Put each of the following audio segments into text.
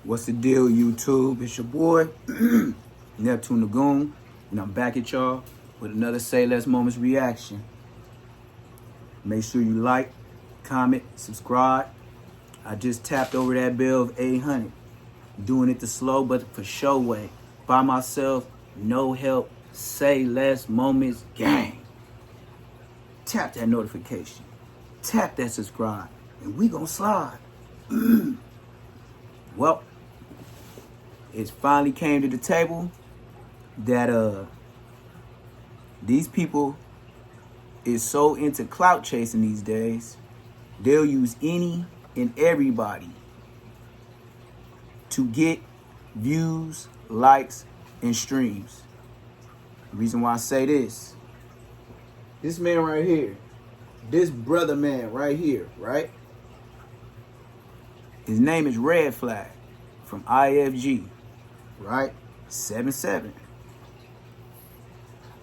What's the deal, YouTube? It's your boy, Neptune Lagoon, and I'm back at y'all with another Say Less Moments reaction. Make sure you like, comment, subscribe. I just tapped over that bill of 800. Doing it the slow but for show way. By myself, no help, Say Less Moments gang. Tap that notification. Tap that subscribe. And we gonna slide. Well, it finally came to the table that these people is so into clout chasing these days, they'll use any and everybody to get views, likes, and streams. The reason why I say this man right here, this brother man right here, right? His name is Red Flegge from IFG, right? 7-7.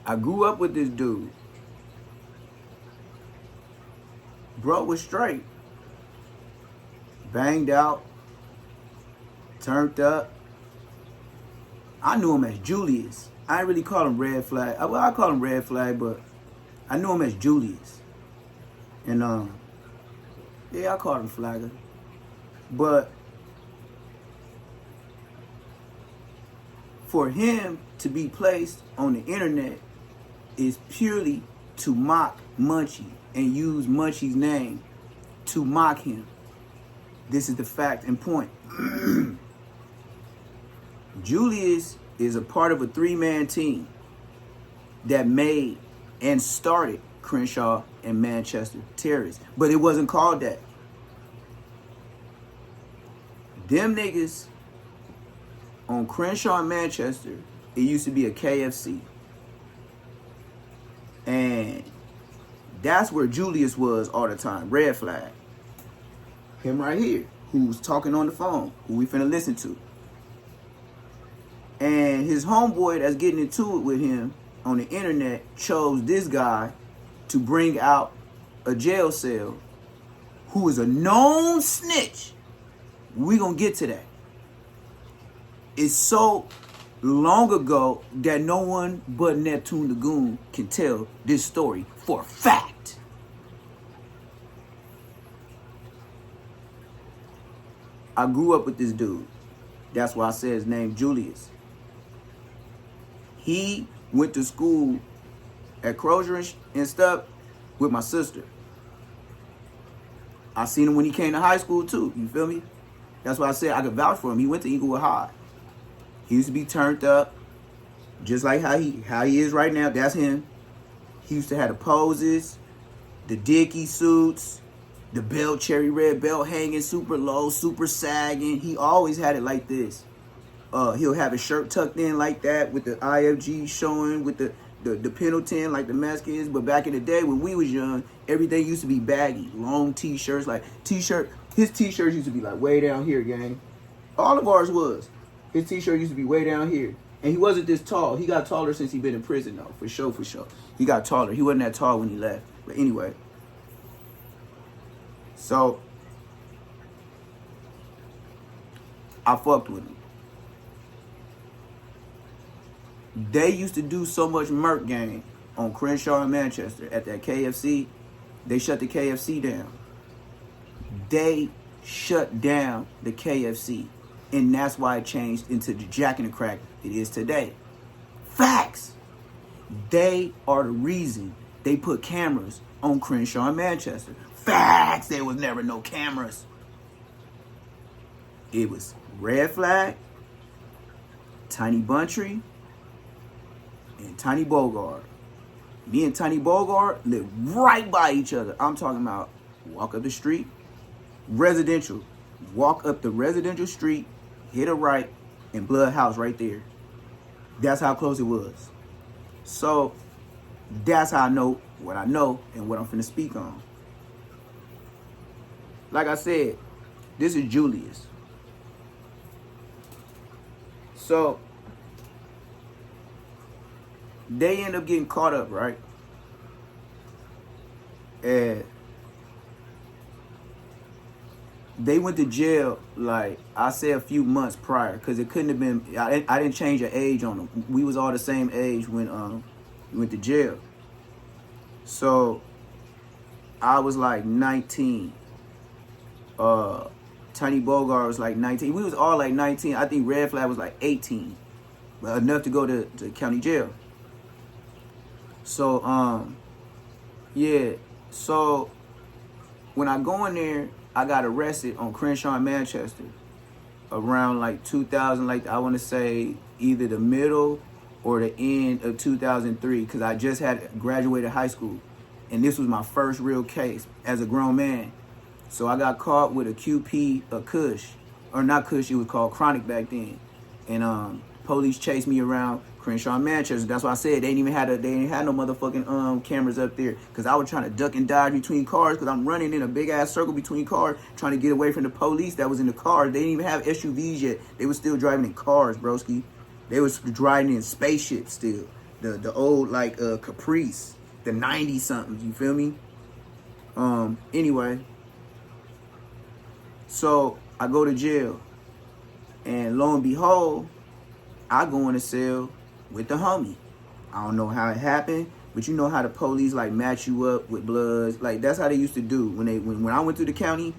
I grew up with this dude. Bro was straight. Banged out. Turned up. I knew him as Julius. I didn't really call him Red Flegge. Well, I call him Red Flegge, but I knew him as Julius. And yeah, I called him Flegge. But for him to be placed on the internet is purely to mock Munchie and use Munchie's name to mock him. This is the fact and point. Julius is a part of a 3-man team that made and started Crenshaw and Manchester Terrace, but it wasn't called that. Them niggas on Crenshaw and Manchester, it used to be a KFC. And that's where Julius was all the time, Red Flegge. Him right here, who's talking on the phone, who we finna listen to. And his homeboy that's getting into it with him on the internet chose this guy to bring out a jail cell who is a known snitch. We gonna get to that. It's so long ago that no one but Neptune Lagoon can tell this story for a fact. I grew up with this dude. That's why I said his name Julius. He went to school at Crenshaw and stuff with my sister. I seen him when he came to high school too, you feel me? That's why I said I could vouch for him. He went to Inglewood High. He used to be turned up, just like how he is right now. That's him. He used to have the poses, the dicky suits, the belt, cherry red belt hanging super low, super sagging. He always had it like this. He'll have his shirt tucked in like that with the IFG showing, with the Pendleton like the mask is. But back in the day when we was young, everything used to be baggy. Long t-shirts, like his t-shirts used to be like way down here, gang. All of ours was. His t-shirt used to be way down here. And he wasn't this tall. He got taller since he been in prison though, for sure. He got taller. He wasn't that tall when he left. But anyway. So, I fucked with him. They used to do so much murk gang on Crenshaw and Manchester at that KFC. They shut the KFC down. They shut down the KFC. And that's why it changed into the Jack and the Crack it is today. Facts. They are the reason they put cameras on Crenshaw and Manchester. Facts. There was never no cameras. It was Red Flegge, Tiny Buntree, and Tiny Bogart. Me and Tiny Bogart lived right by each other. I'm talking about walk up the street, residential. Walk up the residential street, hit a right, and Blood House right there. That's how close it was. So, that's how I know what I know and what I'm finna speak on. Like I said, this is Julius. So, they end up getting caught up, right? And they went to jail, like, I say a few months prior, because it couldn't have been, I didn't change the age on them. We was all the same age when we went to jail. So, I was like 19. Tiny Bogart was like 19. We was all like 19. I think Red Flag was like 18. Enough to go to county jail. So, yeah. So, when I go in there, I got arrested on Crenshaw in Manchester around like 2000, like I want to say either the middle or the end of 2003, because I just had graduated high school. And this was my first real case as a grown man. So I got caught with a QP, a Kush, or not Kush, it was called Chronic back then. And police chased me around Crenshaw, Manchester. That's why I said they ain't had no motherfucking cameras up there, because I was trying to duck and dodge between cars, because I'm running in a big ass circle between cars trying to get away from the police that was in the cars. They didn't even have SUVs yet. They was still driving in cars, broski. They was driving in spaceships still. The old like Caprice, the 90 somethings. You feel me? Anyway. So I go to jail, and lo and behold, I go in a cell with the homie. I don't know how it happened, but you know how the police like match you up with bloods. Like that's how they used to do when I went through the county.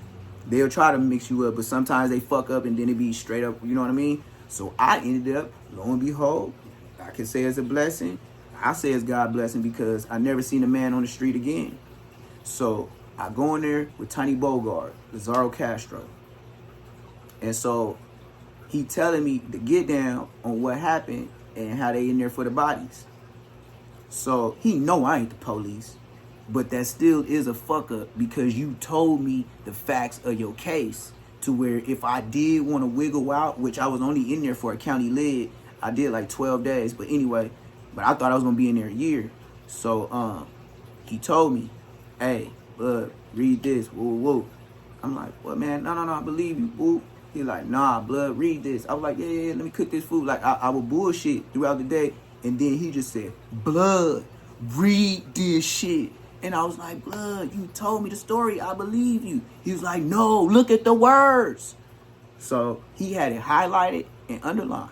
They'll try to mix you up, but sometimes they fuck up and then it be straight up. You know what I mean? So I ended up, lo and behold, I can say it's a blessing. I say it's God's blessing because I never seen a man on the street again. So I go in there with Tiny Bogart, Lazaro Castro. And so he telling me to get down on what happened and how they in there for the bodies. So he know I ain't the police, but that still is a fuck up because you told me the facts of your case to where if I did want to wiggle out, which I was only in there for a county lid, I did like 12 days. But anyway, but I thought I was going to be in there a year. So he told me, hey, blood, read this, woo, woo. I'm like, what, man? No, I believe you, woo. He like, nah, blood, read this. I was like, yeah, let me cook this food. Like, I would bullshit throughout the day. And then he just said, blood, read this shit. And I was like, blood, you told me the story. I believe you. He was like, no, look at the words. So he had it highlighted and underlined.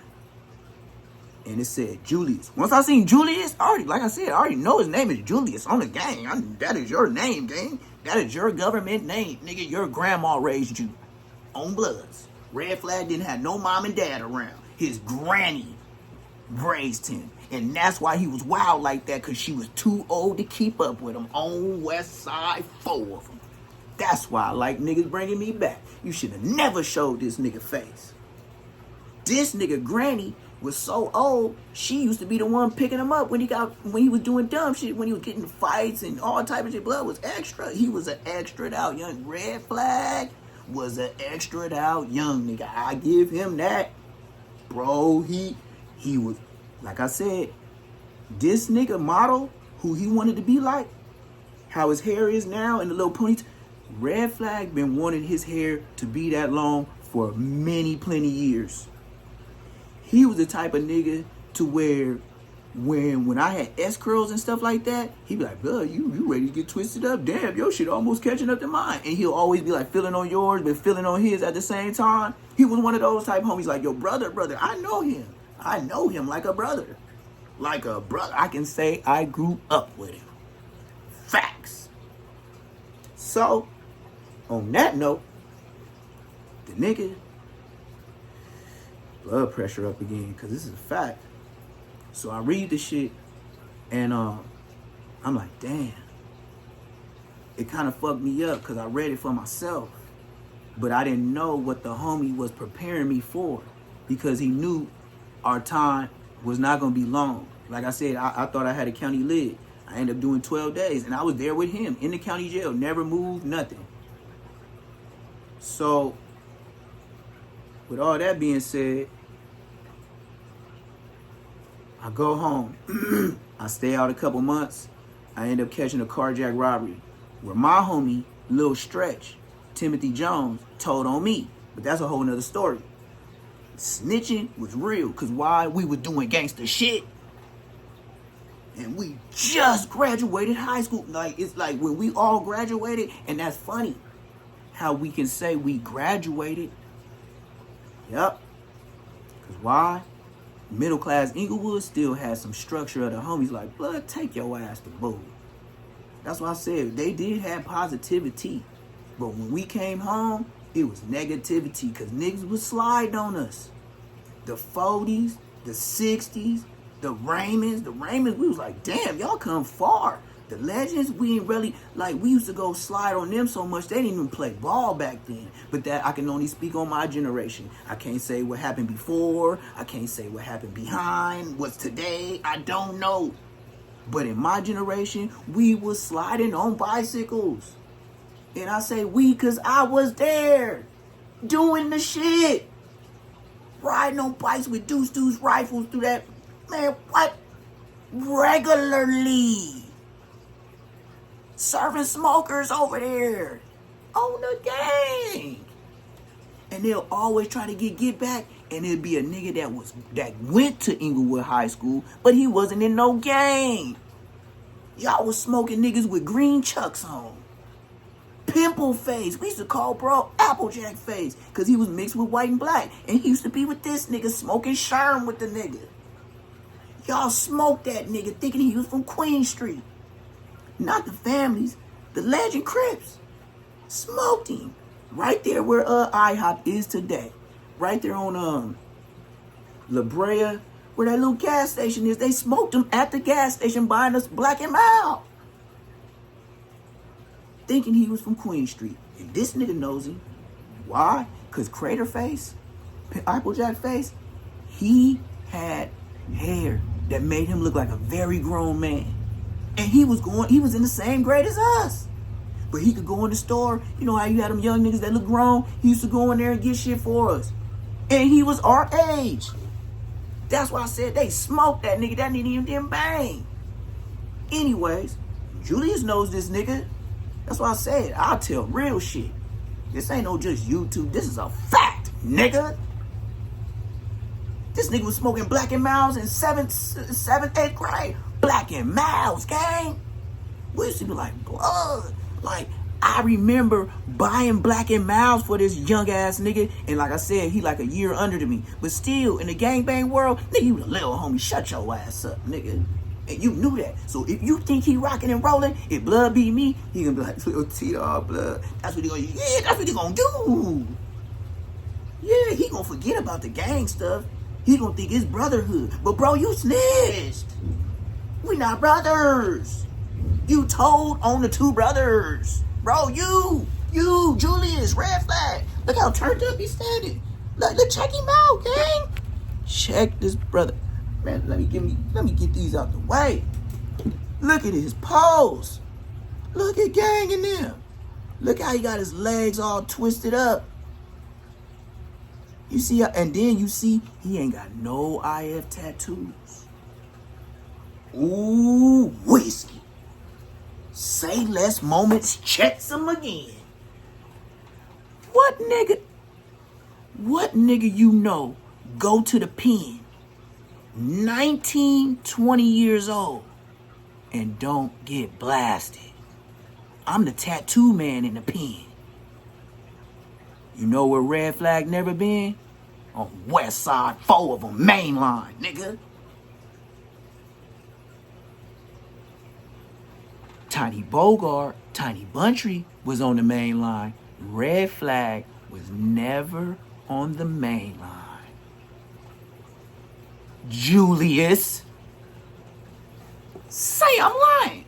And it said Julius. Once I seen Julius, like I said, I already know his name is Julius on the gang. That is your name, gang. That is your government name. Nigga, your grandma raised you on Bloods. Red Flag didn't have no mom and dad around. His granny raised him. And that's why he was wild like that, because she was too old to keep up with him. On West Side, 4 of them. That's why I like niggas bringing me back. You should have never showed this nigga face. This nigga granny was so old, she used to be the one picking him up when he was doing dumb shit, when he was getting fights and all type of shit. Blood was extra. He was an extra out young. Red Flag was an extra out young nigga. I give him that. Bro, he was, like I said, this nigga model who he wanted to be like, how his hair is now and the little ponytail. Red Flag been wanting his hair to be that long for plenty years. He was the type of nigga to where when I had S curls and stuff like that, he'd be like, bro, you ready to get twisted up? Damn, your shit almost catching up to mine. And he'll always be like feeling on yours, but feeling on his at the same time. He was one of those type homies like, yo, brother, I know him. I know him like a brother. Like a brother. I can say I grew up with him. Facts. So, on that note, the nigga, blood pressure up again, because this is a fact. So I read the shit, and I'm like, damn. It kind of fucked me up, because I read it for myself. But I didn't know what the homie was preparing me for, because he knew our time was not going to be long. Like I said, I thought I had a county lid. I ended up doing 12 days, and I was there with him in the county jail. Never moved, nothing. So, with all that being said, I go home. I stay out a couple months. I end up catching a carjack robbery where my homie, Lil Stretch, Timothy Jones, told on me. But that's a whole nother story. Snitching was real, because why? We were doing gangster shit. And we just graduated high school. Like, it's like when we all graduated, and that's funny. how we can say we graduated. Yep. Because why? Middle class Inglewood still has some structure of the homies like, blood, take your ass to bull. That's why I said they did have positivity. But when we came home, it was negativity because niggas was sliding on us. The 40s, the 60s, the Raymonds, we was like, damn, y'all come far. The Legends, we ain't really, like, we used to go slide on them so much, they didn't even play ball back then. But that, I can only speak on my generation. I can't say what happened before. I can't say what happened behind. What's today? I don't know. But in my generation, we was sliding on bicycles. And I say we because I was there doing the shit. Riding on bikes with deuce rifles through that, man, what? Regularly. Serving smokers over there on the gang. And they'll always try to get back. And it'll be a nigga that went to Inglewood High School, but he wasn't in no gang. Y'all was smoking niggas with green chucks on. Pimple face. We used to call bro Applejack face. Because he was mixed with white and black. And he used to be with this nigga smoking sherm with the nigga. Y'all smoked that nigga thinking he was from Queen Street. Not the families. The Legend Crips. Smoked him. Right there where IHOP is today. Right there on La Brea, where that little gas station is. They smoked him at the gas station buying us Black and Mild. Thinking he was from Queen Street. And this nigga knows him. Why? Because Crater Face, Applejack Face, he had hair that made him look like a very grown man. And he was in the same grade as us. But he could go in the store. You know how you had them young niggas that look grown? He used to go in there and get shit for us. And he was our age. That's why I said they smoked that nigga. That nigga even didn't bang. Anyways, Julius knows this nigga. That's why I said I'll tell real shit. This ain't no just YouTube. This is a fact, nigga. This nigga was smoking Black and Miles in 7th, 8th grade. Black and Miles, gang. We used to be like, blood. Like, I remember buying Black and Miles for this young ass nigga. And like I said, he like a year under to me. But still, in the gangbang world, nigga, you a little homie. Shut your ass up, nigga. And you knew that. So if you think he rocking and rolling, if blood be me, he gonna be like, little TR blood. That's what he gonna, yeah, that's what he gonna do. Yeah, he gonna forget about the gang stuff. He gonna think it's brotherhood. But bro, you snitched. We not brothers. You told on the two brothers. Bro, you, Julius, red flag. Look how turned up he's standing. Look, check him out, gang. Check this brother. Man, let me get these out the way. Look at his pose. Look at gang in there. Look how he got his legs all twisted up. You see, and then you see he ain't got no IF tattoos. Ooh, whiskey. Say less moments, checks him again. What nigga you know go to the pen 19, 20 years old and don't get blasted? I'm the tattoo man in the pen. You know where red flag never been? On West Side, 4 of them, main line, nigga. Tiny Bogart, Tiny Buntry was on the main line. Red flag was never on the main line. Julius. Say I'm lying.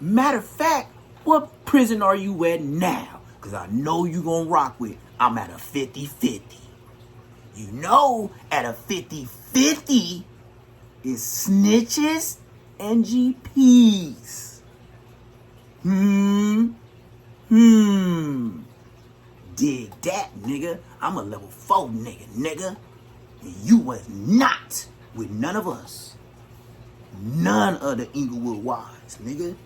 Matter of fact, what prison are you at now? Because I know you gonna rock with, I'm at a 50-50. You know, at a 50-50 is snitches and GPs. Dig that, nigga. I'm a level 4 nigga. And you was not with none of us. None of the Inglewood wives, nigga.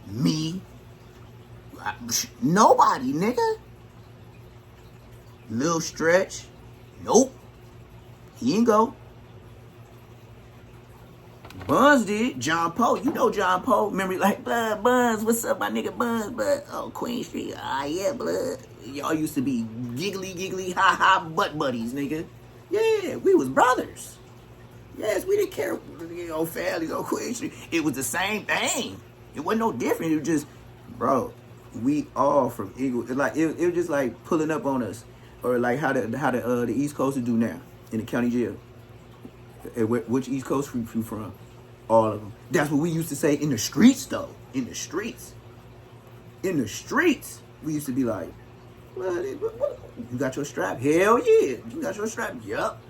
Me. Nobody, nigga. Lil Stretch. Nope. He ain't go. Buns did. John Poe. You know John Poe. Remember, like, blood, Buns. What's up, my nigga Buns? Blood. Oh, Queen Street. Ah, yeah, blood. Y'all used to be giggly, ha, butt buddies, nigga. Yeah, we was brothers. Yes, we didn't care. Old families, old Queen Street. It was the same thing. It wasn't no different. It was just, bro, we all from Eagle. Like, it was just like pulling up on us. Or like how the East Coast do now in the county jail. Which East Coast you from? All of them. That's what we used to say in the streets, though. In the streets. In the streets. We used to be like, you got your strap? Hell yeah. You got your strap? Yup.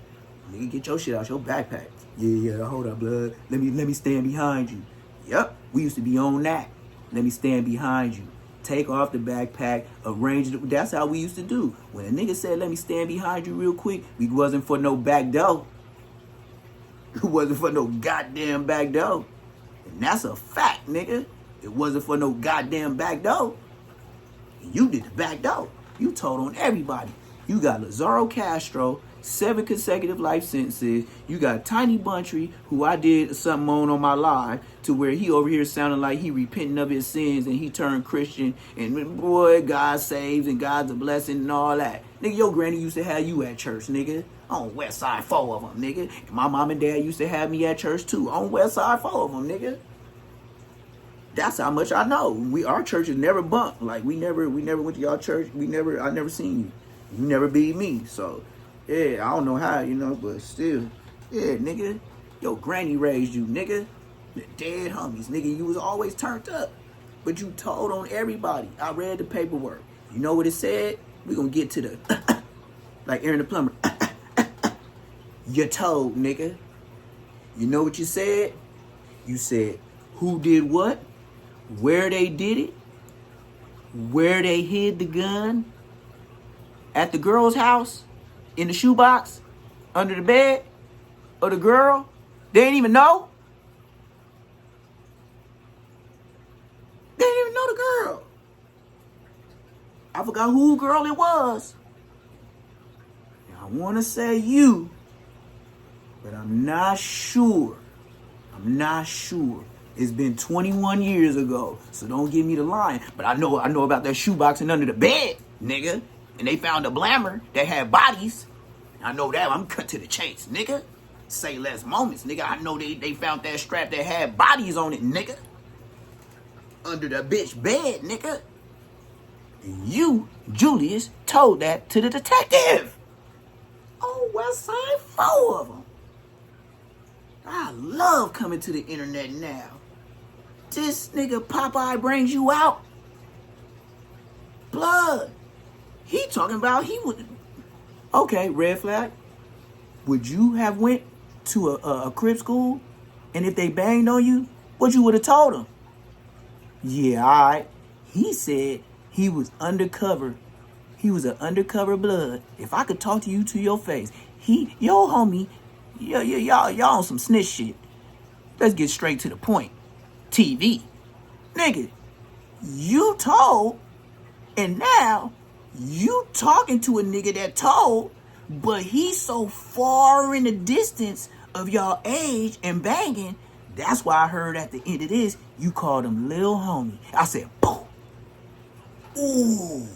Nigga, get your shit out your backpack. Yeah, hold up, blood. Let me stand behind you. Yup. We used to be on that. Let me stand behind you. Take off the backpack, arrange it. That's how we used to do. When a nigga said, let me stand behind you real quick, we wasn't for no back door. It wasn't for no goddamn back door. And that's a fact, nigga. It wasn't for no goddamn back door. And you did the back door. You told on everybody. You got Lazaro Castro, 7 consecutive life sentences. You got Tiny Buntry, who I did something on my live, to where he over here sounding like he repenting of his sins and he turned Christian. And boy, God saves and God's a blessing and all that. Nigga, your granny used to have you at church, nigga. On West Side, 4 of them, nigga. And my mom and dad used to have me at church too. On West Side, 4 of them, nigga. That's how much I know. Our churches never bumped. Like we never went to y'all church. I never seen you. You never beat me. So yeah, I don't know how, but still. Yeah, nigga. Your granny raised you, nigga. The dead homies, nigga. You was always turned up. But you told on everybody. I read the paperwork. You know what it said? We gonna get to the like Aaron the Plumber. You told, nigga. You know what you said? You said who did what, where they did it, where they hid the gun, at the girl's house, in the shoebox, under the bed, or the girl. They didn't even know. They didn't even know the girl. I forgot who girl it was. I want to say you. But I'm not sure. It's been 21 years ago, so don't give me the line. But I know about that shoebox and under the bed, nigga. And they found a blammer that had bodies. I know that. I'm cut to the chase, nigga. Say less moments, nigga. I know they found that strap that had bodies on it, nigga. Under the bitch bed, nigga. And you, Julius, told that to the detective. Oh, West Side, 4 of them. I love coming to the internet now. This nigga Popeye brings you out. Blood. He talking about he would. Okay, red flag. Would you have went to a crib school? And if they banged on you, what you would have told them? Yeah, all right. He said he was undercover. He was an undercover blood. If I could talk to you to your face. Your homie, y'all on some snitch shit. Let's get straight to the point. TV. Nigga, you told, and now you talking to a nigga that told, but he's so far in the distance of y'all age and banging. That's why I heard at the end of this, you called him Lil Homie. I said, boom. Ooh.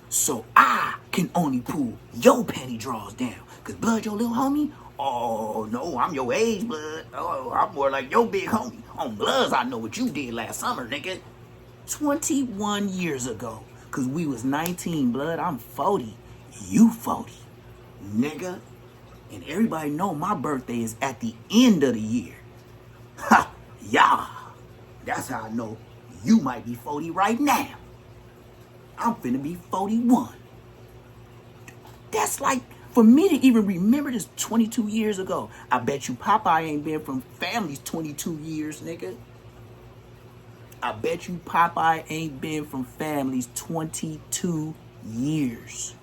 So I can only pull your panty drawers down. Cause blood, your little homie? Oh, no, I'm your age, blood. Oh, I'm more like your big homie. On Bloods, I know what you did last summer, nigga. 21 years ago. Cause we was 19, blood. I'm 40. You 40. Nigga. And everybody know my birthday is at the end of the year. Ha! Yeah. That's how I know you might be 40 right now. I'm finna be 41. That's like, for me to even remember this 22 years ago. I bet you Popeye ain't been from families 22 years, nigga. I bet you Popeye ain't been from families 22 years.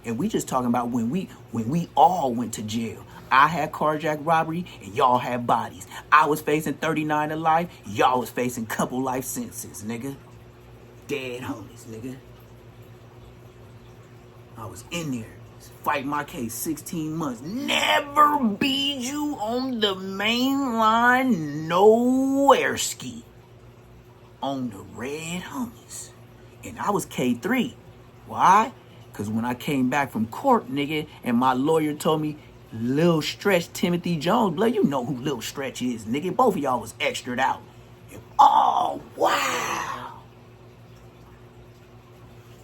And we just talking about when we all went to jail. I had carjack robbery and y'all had bodies. I was facing 39 to life. Y'all was facing couple life sentences, nigga. Dead homies, nigga. I was in there, fighting my case 16 months. Never beat you on rode the main line nowhere ski on the red homies. And I was K3. Why? Because when I came back from court, nigga, and my lawyer told me, Lil Stretch Timothy Jones, blood, you know who Lil Stretch is, nigga. Both of y'all was extra'd out. And, oh, wow.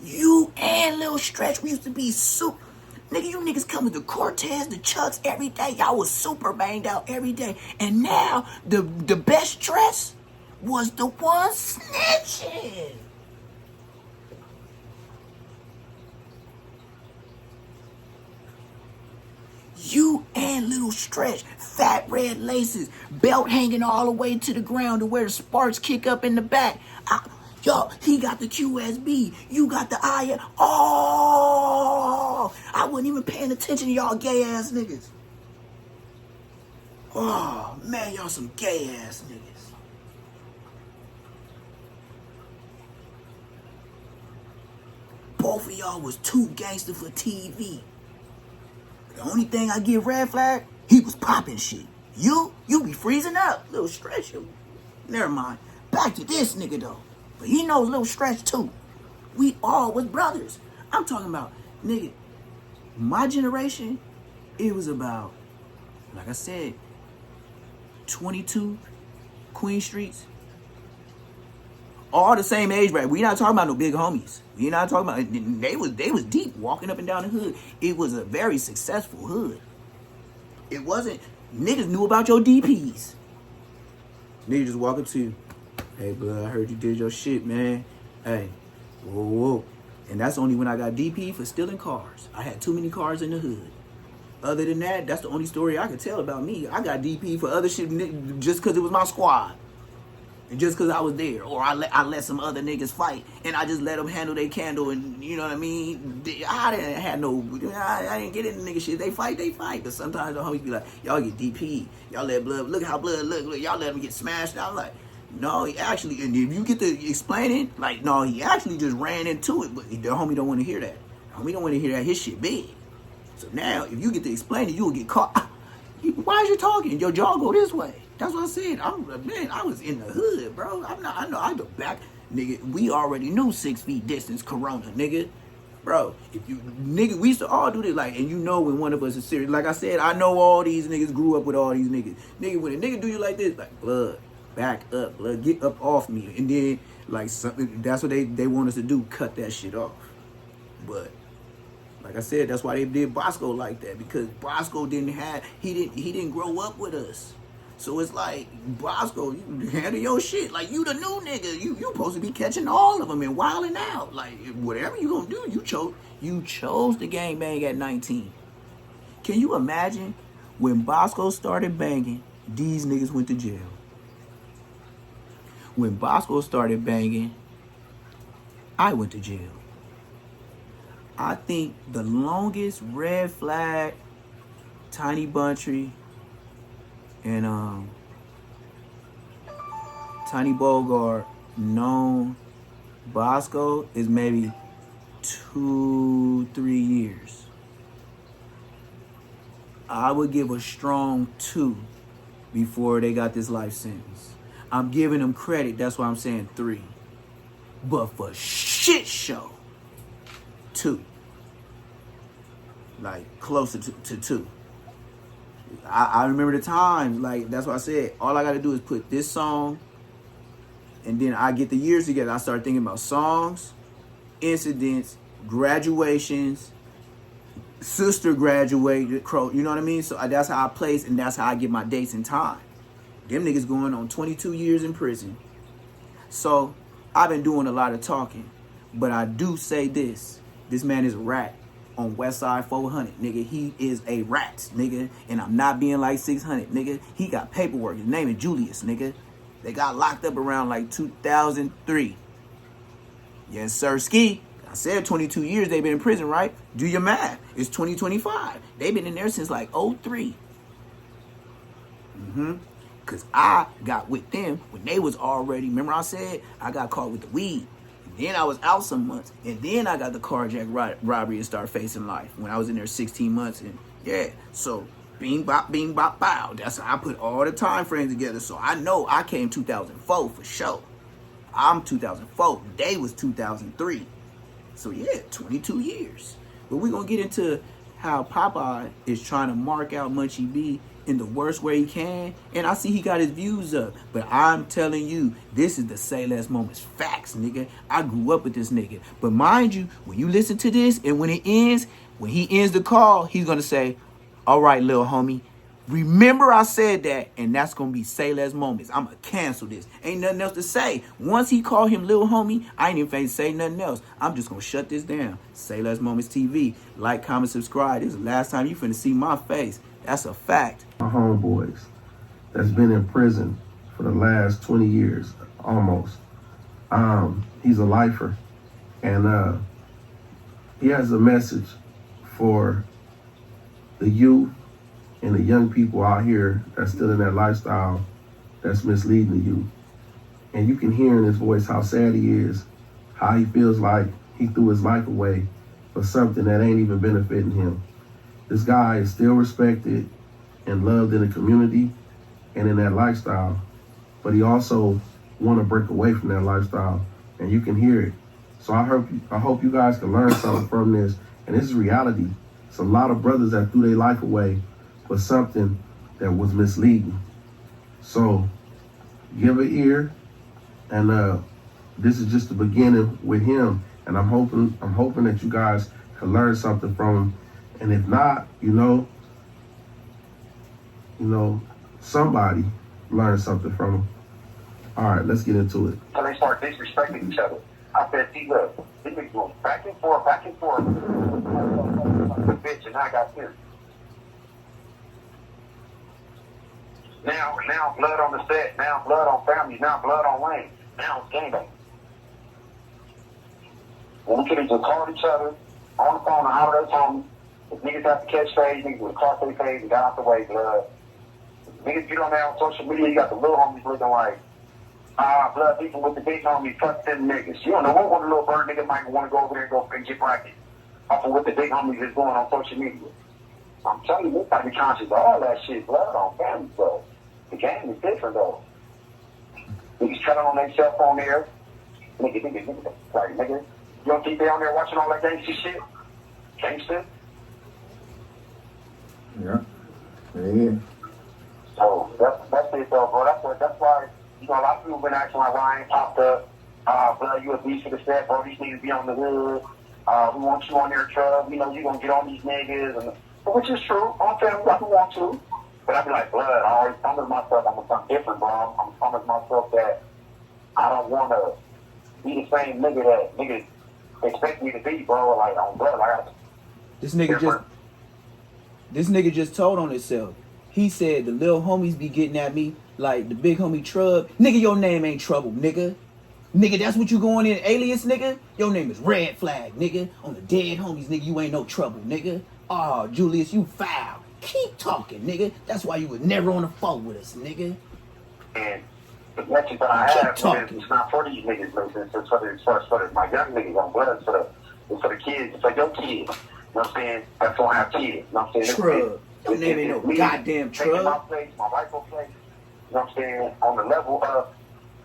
You and Lil Stretch, we used to be super. Nigga, you niggas coming to Cortez, the Chucks every day. Y'all was super banged out every day. And now, the best dress was the one snitching. You and Little Stretch, fat red laces, belt hanging all the way to the ground to where the sparks kick up in the back. Yo, he got the QSB, you got the I. Oh, I wasn't even paying attention to y'all gay ass niggas. Oh, man, y'all some gay ass niggas. Both of y'all was too gangster for TV. The only thing I give red flag, he was popping shit. You be freezing up. Little Stretch, you. Never mind. Back to this nigga, though. But he knows Little Stretch, too. We all was brothers. I'm talking about, nigga, my generation, it was about, like I said, 22 Queen Streets. All the same age bracket. We not talking about no big homies. We not talking about, they was deep walking up and down the hood. It was a very successful hood. It wasn't, niggas knew about your DPs. Niggas just walk up to you. Hey, blood, I heard you did your shit, man. Hey, whoa. And that's only when I got DP for stealing cars. I had too many cars in the hood. Other than that, that's the only story I could tell about me. I got DP for other shit just because it was my squad. And just because I was there. Or I let some other niggas fight. And I just let them handle their candle. And you know what I mean? I didn't have no... I didn't get into nigga shit. They fight. But sometimes the homies be like, y'all get DP. Y'all let blood... Look how blood look. Y'all let him get smashed. I'm like... No, he actually... And if you get to explain it, like, no, he actually just ran into it. But the homie don't want to hear that. The homie don't want to hear that. His shit big. So now, if you get to explain it, you'll get caught. Why is you talking? Your jaw go this way. That's what I said. I was in the hood, bro. I go back. Nigga, we already knew 6 feet distance, Corona, nigga. Bro, nigga, we used to all do this, like, and you know when one of us is serious. Like I said, I know all these niggas grew up with all these niggas. Nigga, when a nigga do you like this, like, blood, back up, blood, get up off me. And then, like, something, that's what they want us to do, cut that shit off. But, like I said, that's why they did Bosco like that, because Bosco he didn't grow up with us. So it's like, Bosco, you handle your shit. Like, you the new nigga. You supposed to be catching all of them and wilding out. Like, whatever you gonna do, you chose the gangbang at 19. Can you imagine when Bosco started banging, these niggas went to jail? When Bosco started banging, I went to jail. I think the longest red flag, Tiny Buntry, and Tiny Bogart known Bosco is maybe 2-3 years. I would give a strong 2 before they got this life sentence. I'm giving them credit, that's why I'm saying 3. But for shit show, 2. Like closer to 2. I remember the times, like, that's what I said. All I got to do is put this song, and then I get the years together. I start thinking about songs, incidents, graduations, sister graduated, you know what I mean? So that's how I place, and that's how I get my dates and time. Them niggas going on 22 years in prison. So I've been doing a lot of talking, but I do say this. This man is a rat. On Westside 400, nigga, he is a rat, nigga, and I'm not being like 600, nigga. He got paperwork. His name is Julius, nigga. They got locked up around like 2003. Yes, sir, ski. I said 22 years they've been in prison, right? Do your math. It's 2025. They've been in there since like 03. Because I got with them when they was already, remember I said I got caught with the weed. Then I was out some months, and then I got the carjack robbery and started facing life when I was in there 16 months. And yeah, so bing, bop, bow. That's how I put all the time frames together. So I know I came 2004 for sure. I'm 2004. They was 2003. So yeah, 22 years. But we're going to get into how Popeye is trying to mark out Munchie B in the worst way he can. And I see he got his views up. But I'm telling you, this is the Say Less Moments facts, nigga. I grew up with this nigga. But mind you, when you listen to this and when it ends, when he ends the call, he's going to say, all right, little homie, remember I said that, and that's going to be Say Less Moments. I'm going to cancel this. Ain't nothing else to say. Once he called him little homie, I ain't even finna say nothing else. I'm just going to shut this down. Say Less Moments TV. Like, comment, subscribe. This is the last time you finna see my face. That's a fact. My homeboys that's been in prison for the last 20 years, almost. He's a lifer. And he has a message for the youth and the young people out here that's still in that lifestyle that's misleading the youth. And you can hear in his voice how sad he is, how he feels like he threw his life away for something that ain't even benefiting him. This guy is still respected and loved in the community and in that lifestyle, but he also want to break away from that lifestyle, and you can hear it. So I hope you guys can learn something from this, and this is reality. It's a lot of brothers that threw their life away for something that was misleading. So give an ear, and this is just the beginning with him, and I'm hoping that you guys can learn something from him. And if not, you know, somebody learn something from him. All right, let's get into it. So they start disrespecting each other. I said, see, look, these niggas going back and forth. Bitch, and I got this. Now blood on the set. Now blood on family. Now blood on Wayne. Now it's gangbang. When we could have just called each other on the phone and hollered at Tommy. If niggas have to catch phase, niggas would have caught their phase and got out the way, blood. Niggas get on there on social media, you got the little homies looking like, blood, people with the big homies, fuck them niggas. You don't know what one little bird nigga might want to go over there and go and get bracket off of what the big homies is doing on social media. I'm telling you, we gotta be conscious of all that shit, blood on family, though. The game is different, though. Niggas telling on their cell phone there. Nigga. Like, nigga, you don't think they on there watching all that gangster shit? Gangster? Yeah. So that's it though, bro. That's why, you know, a lot of people been asking like, why I ain't popped up. Blood, you a beast for the set, bro. These niggas be on the hood. We want you on their truck. You know, you gonna get on these niggas, and which is true. I'm telling you, I want to. But I be like, blood, I always promised myself I'm gonna something different, bro. I'm promising myself that I don't wanna be the same nigga that niggas expect me to be, bro. Like, on blood, like This nigga just told on himself. He said the little homies be getting at me like the big homie Trub. Nigga, your name ain't Trouble, nigga. Nigga, that's what you going in alias, nigga? Your name is Red Flag, nigga. On the dead homies, nigga, you ain't no trouble, nigga. Oh, Julius, you foul. Keep talking, nigga. That's why you was never on the phone with us, nigga. And the message that I have is not for these niggas, listen. It's for my young niggas on blood. It's for the kids. It's for your kids. You know what I'm saying? That's why I have kids. You know what I'm saying? Trub. Your name ain't no goddamn Trub. My place, my rightful place. You know what I'm saying? On the level of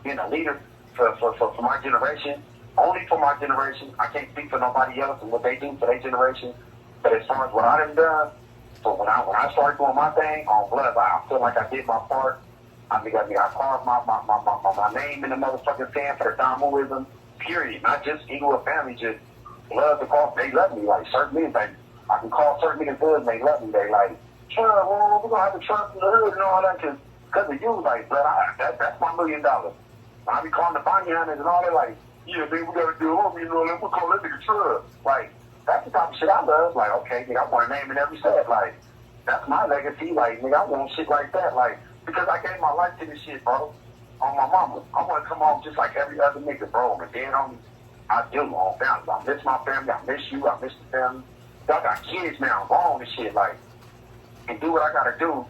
being a leader for my generation. Only for my generation. I can't speak for nobody else and what they do for their generation. But as far as what I done, so when I started doing my thing on blood, I feel like I did my part. I carved my name in the motherfucking sand for the Damoism, period. Not just Eagle of Family, just love to call. They love me. Like, certain niggas, like, I can call certain niggas good and they love me. They like, sure, well, we're going to have to trust in the hood and all that because of you. Like, but that's my $1 million. I be calling the bounty hunters and all that, like, yeah, man, we got to do it. You know, we'll call that nigga Trub. Like, that's the type of shit I love. Like, okay, nigga, I want a name in every set. Like, that's my legacy. Like, nigga, I want shit like that. Like, because I gave my life to this shit, bro. On my mama. I want to come home just like every other nigga, bro. And then I do my own family. I miss my family. I miss you. I miss the family. Y'all got kids now, grown and shit. Like, and do what I got to do.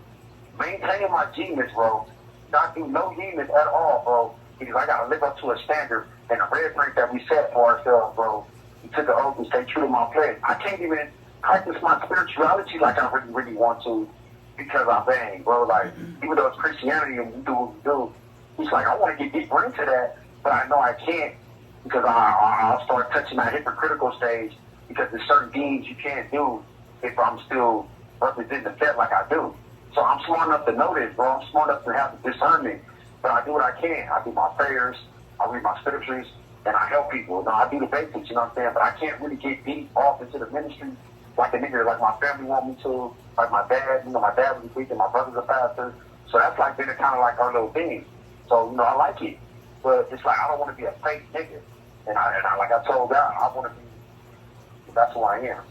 Maintaining my genius, bro. Not do no genius at all, bro. Because I got to live up to a standard and a red rank that we set for ourselves, bro. We took an oath and stay true to my pledge. I can't even practice my spirituality like I really, really want to because I bang, bro. Like, even though it's Christianity and we do what we do, it's like, I want to get deeper into that, but I know I can't because I'll start touching that hypocritical stage because there's certain things you can't do if I'm still representing the faith like I do. So I'm smart enough to know this, bro. I'm smart enough to have the discernment, but I do what I can. I do my prayers, I read my scriptures, and I help people. Now, I do the basics, you know what I'm saying? But I can't really get deep off into the ministry like a nigga, like my family want me to, like my dad. You know, my dad was a preacher, my brother's a pastor. So that's like been a kind of like our little thing. So, you know, I like it. But it's like I don't want to be a fake nigga. And I like I told God, I want to be, that's who I am.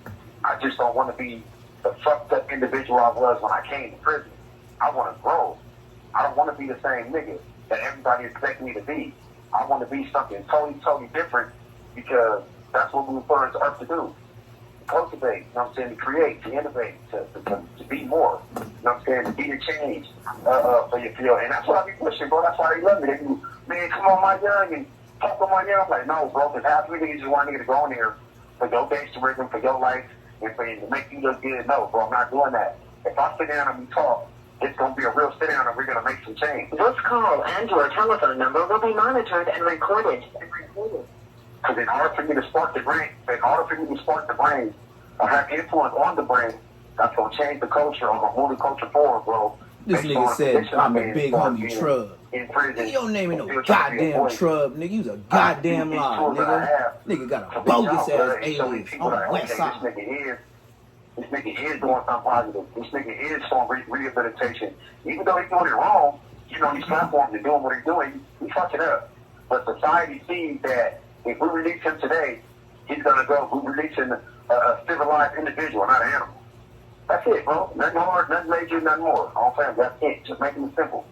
I just don't want to be the fucked up individual I was when I came to prison. I want to grow. I don't want to be the same nigga that everybody expects me to be. I want to be something totally different because that's what we were put on this earth to do. To cultivate, you know what I'm saying, to create, to innovate, to be more. You know what I'm saying, to be the change for your field. And that's what I be pushing, bro. That's why they love me. They do, man, come on, my young, and talk on my young. I'm like, no, bro, because half of you niggas just want a nigga to go in there for your gangsterism, for your life, and for you to make you look good. No, bro, I'm not doing that. If I sit down and we talk, it's going to be a real sit down and we're going to make some change. This call and your telephone number will be monitored and recorded. Because in order for me to spark the brain, or have influence on the brain, that's going to change the culture or going to move the culture forward, bro. This nigga said I'm the big homie Trub. In prison. Your name ain't no goddamn Trub, nigga. You's a goddamn lie, nigga. Nigga got a bogus ass alias on the west side. This nigga is doing something positive. This nigga is showing rehabilitation. Even though he's doing it wrong, you know, these platforms are doing what they're doing. He's fucking up. But society sees that if we release him today, he's going to go, we're releasing a civilized individual, not an animal. That's it, bro. Nothing hard, nothing major, nothing more. All family, that's it. Just making it simple.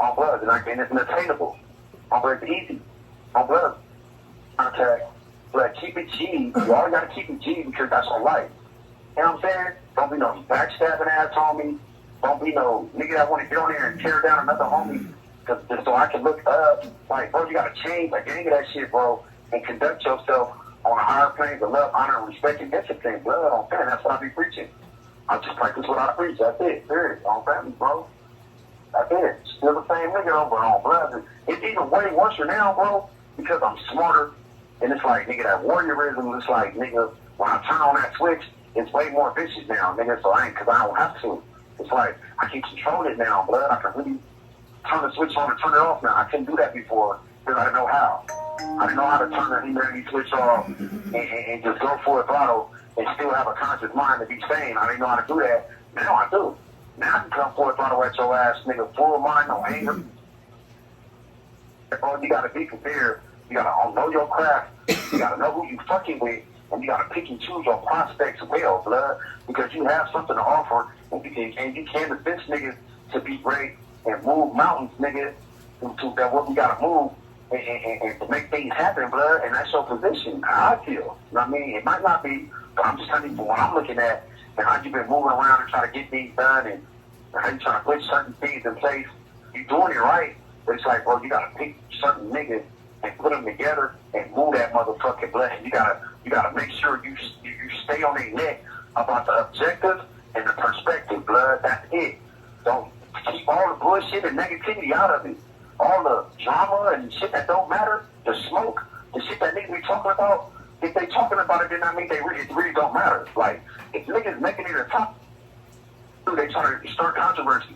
On blood. And it's attainable. On blood, it's easy. On blood. Contact. But keep it G. You always got to keep it G because that's our life. You know what I'm saying? Don't be no backstabbing ass homie. Don't be no nigga that want to get on there and tear down another homie just so I can look up. Like, bro, you got to change like any of that shit, bro, and conduct yourself on a higher plane of love, honor, and respect, and discipline. Blood on family. That's what I be preaching. I just practice what I preach. That's it. Period. On family, bro. That's it. Still the same nigga over on blood. It's even way worse now, bro, because I'm smarter. And it's like, nigga, that warriorism, it's like, nigga, when I turn on that switch, it's way more vicious now, nigga, so because I don't have to. It's like, I can control it now, blood. I can really turn the switch on and turn it off now. I couldn't do that before because I didn't know how. I didn't know how to turn the humanity switch off and just go for a throttle and still have a conscious mind to be sane. I didn't know how to do that. Now I do. Now I can come for a throttle at your ass, nigga, full of mind, no anger. Bro, you got to be prepared. You got to know your craft. You got to know who you fucking with. And you gotta pick and choose your prospects well, blood, because you have something to offer, and you can convince niggas to be great and move mountains, nigga, to that what we gotta move and to make things happen, blood. And that's your position. How I feel. You know what I mean? It might not be, but I'm just telling you from what I'm looking at and how you've been moving around and trying to get things done and how you trying to put certain things in place. You're doing it right, but it's like, bro, you gotta pick certain niggas and put them together and move that motherfucking blood. You gotta make sure you stay on their neck about the objective and the perspective, blood. That's it. Don't keep all the bullshit and negativity out of it. All the drama and shit that don't matter, the smoke, the shit that niggas be talking about. If they talking about it, then I mean it really don't matter. Like, if niggas making it a top, they trying to start controversy.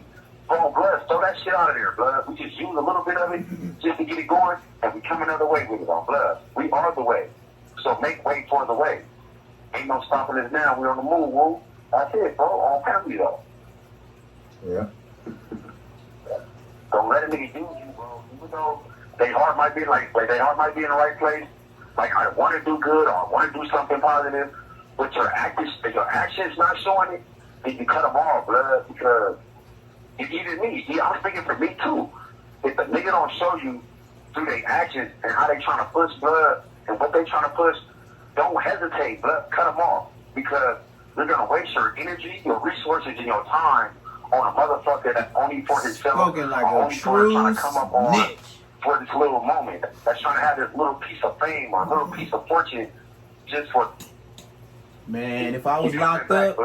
Oh, blood, throw that shit out of there, blood. We just use a little bit of it just to get it going, and we come another way with it on blood. We are the way. So make way for the way. Ain't no stopping us now. We're on the move, woo. That's it, bro. On family, though. Yeah. Don't let a nigga use you, bro. Even though they heart might be their heart might be in the right place. Like, I want to do good or I want to do something positive, but your actions not showing it, then you cut them off, blood, because it's even me. Yeah, I'm speaking for me, too. If the nigga don't show you through their actions and how they trying to push, blood, and what they trying to push, don't hesitate, blood. Cut them off. Because they're going to waste your energy, your resources, and your time on a motherfucker that's only for himself. Spoken like or a only for trying to come up on snitch. for this little moment. That's trying to have this little piece of fame or a little piece of fortune just for... Man, if I was locked up,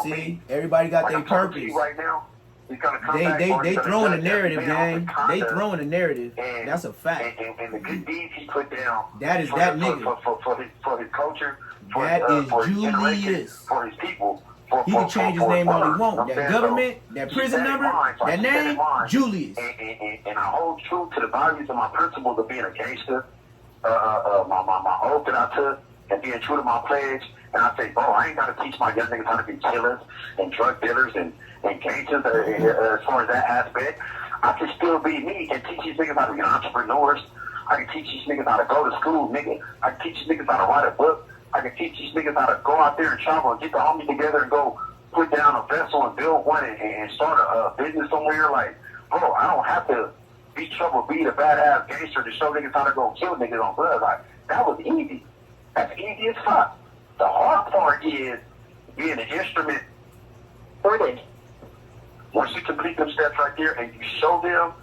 see, everybody got their I'm talking to purpose. you right now, He's gonna come back. They throwing a narrative, gang. They throwing. throwing a narrative. That's a fact. And the good deeds he put down. That is that nigga. For his culture. That is Julius. For his people. He can change his name all he wants. That government, that prison number, that name, Julius. And I hold true to the values and my principles of being a gangster. My oath that I took and being true to my pledge. And I say, bro, I ain't got to teach my young niggas how to be killers and drug dealers and gangsters as far as that aspect. I can still be me and teach these niggas how to be entrepreneurs. I can teach these niggas how to go to school, nigga. I can teach these niggas how to write a book. I can teach these niggas how to go out there and travel and get the homies together and go put down a vessel and build one and start a business somewhere. Like, bro, I don't have to be trouble, be the badass gangster to show niggas how to go kill niggas on blood. Like, that was easy. That's easy as fuck. The hard part is being an instrument. Ordered. Once you complete them steps right there and you show them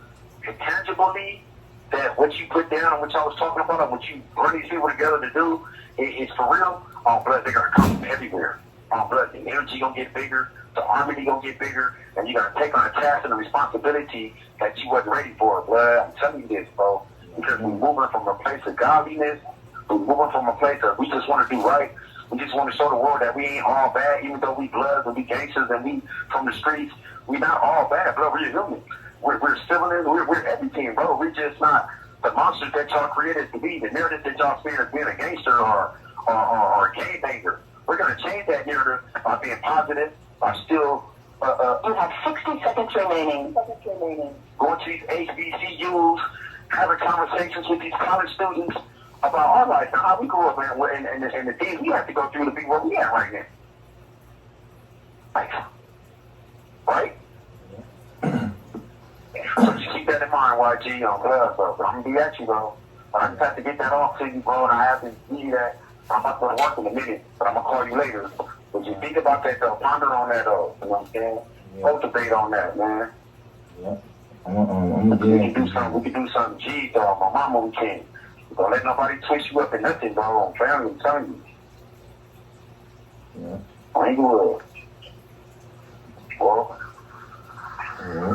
tangibly that what you put down and what y'all was talking about and what you bring these people together to do is for real, on blood, they're going to come from everywhere. On blood, the energy going to get bigger, the army going to get bigger, and you're going to take on a task and a responsibility that you wasn't ready for, blood. I'm telling you this, bro. Because we're moving from a place of godliness, we're moving from a place of we just want to do right. We just want to show the world that we ain't all bad, even though we bloods and we gangsters and we from the streets. We not all bad, bro. We're human. We're civilians. We're everything, bro. We're just not the monsters that y'all created to be, the narrative that y'all spin as being a gangster or a gangbanger. We're going to change that narrative by being positive, by still... You have 60 seconds remaining. Going to these HBCUs, having conversations with these college students about our life and how we grew up and the things we have to go through to be where we at right now. Like, right? So just keep that in mind, YG, on blood, bro. I'm going to be at you, bro. But I just have to get that off to you, bro, and I have to give you that. I'm about to go to work in a minute, but I'm going to call you later. But you think about that, though. Ponder on that, though. You know what I'm saying? Yeah. Cultivate on that, man. Yeah. I'm we can do something. We can do something. Gee, dog. My mama, we can't. Don't let nobody twist you up in nothing, bro. I'm family, I'm telling you. Yeah. I ain't good. Well, Yeah.